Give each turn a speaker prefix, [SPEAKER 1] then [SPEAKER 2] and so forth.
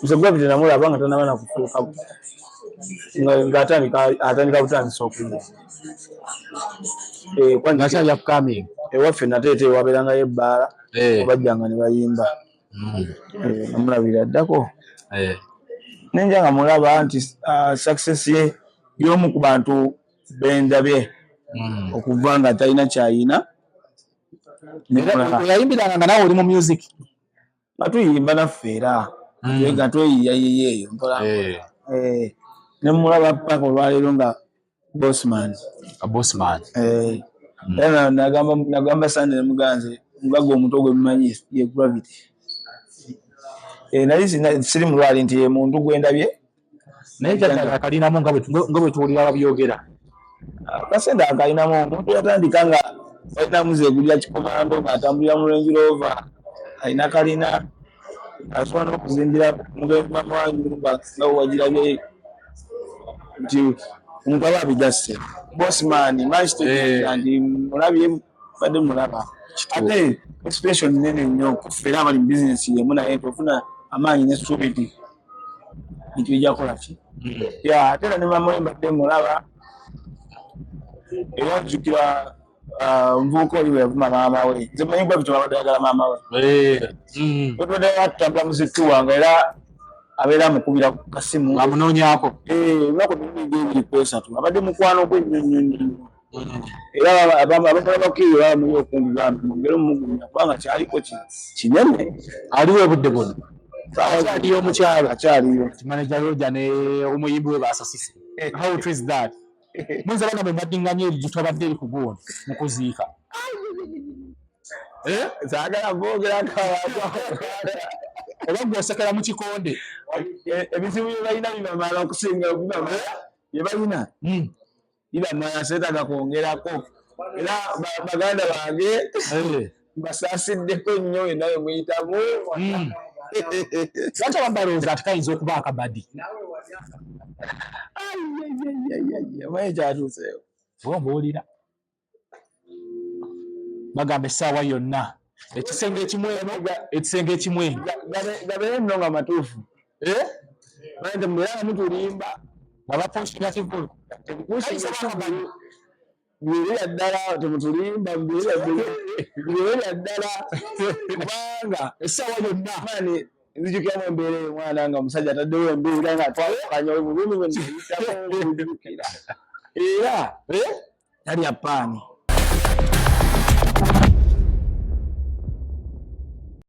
[SPEAKER 1] Mzogwa bitana mulaba nga tanabana kufuuka nga atandika butandisa okuyiga
[SPEAKER 2] kwanja upcoming
[SPEAKER 1] ewaffe nateete wabeerangayo ebbaala obajjanga ne bayimba namulabira ddako nenja nga mulaba nti success ye y'omu ku bantu bendabye okuva nga talina kyayina.
[SPEAKER 2] Yayimbiranga nga nawe oli mu music
[SPEAKER 1] nga tuyimba naffe era nga tweyiya yeyeeyo mpola ne mulaba paka olwaleero nga bossman era nagamba Sande ne muganze mugaga omuntu ogwemumanyi ye Gravity nali siri mulwali nti ye muntu gwendabye
[SPEAKER 2] naye kyatala kalinamu nga bwe tuwulira babyogera
[SPEAKER 1] Kasenda akalinamu omuntu yatandika nga alina muzeegulira kikomando ng'atambulira mu Range Rover alina kalina asobola n'okuzimbira mugema wanyumba nga wagirabye nti omuntu aba abigasse bossman manchitegeeza nti mulabye badde mulaba ate expression nene nnyo kufera abali mu bizinesi yemu naye tofuna amaanyi n'essuubi nti ojja kukola ki ate era ne mama mbadde mulaba era nzijukira nvuuka oli bwe yavuma maama we nze manyi Gravity abadde ayagala maama we tubadde atutambula mu zittuwanga era abeera amukubira ku kasimu
[SPEAKER 2] amunoonyaako
[SPEAKER 1] lunaku ebiri kwesatu abadde mukwano gwe nnyo era abamulabakiyo bamuyi okumbi bamugere omumugumya kubanga kyaliko kinene
[SPEAKER 2] aliwo obudde buno akyaliyo omukyalo akyaliyo manager Roger ne omuyimbi we basasise how it is that mwenza bana bwe badinganya erijito abadde eri ku gundi mu kuziika
[SPEAKER 1] zaagala boogera kawaza
[SPEAKER 2] oba gw'osekera mu kikonde
[SPEAKER 1] ebizibu bye balina bibamala okusinga okubama bye balina bibamala seetaga kwongerako era baganda bange mbasasiddeko nnyo enawe muyitamu
[SPEAKER 2] lwaki ababalowooza ati kayinza okuba akabadi
[SPEAKER 1] omanyi kyatuuseewo
[SPEAKER 2] oba mbuwulira bagamba essaawa yonna ekisenge ekimwe
[SPEAKER 1] gabeere nno nga matuufu mante mulaba mutulimba
[SPEAKER 2] wabaposhinga kivulu
[SPEAKER 1] birira ddala temutulimba birira ddala kubanga
[SPEAKER 2] essaawa yonna
[SPEAKER 1] mani nzijukiramu embeera eyo mwana nga omusajja ataddewo embeera nga twakanya bulumi bwe nayitamu era talya paani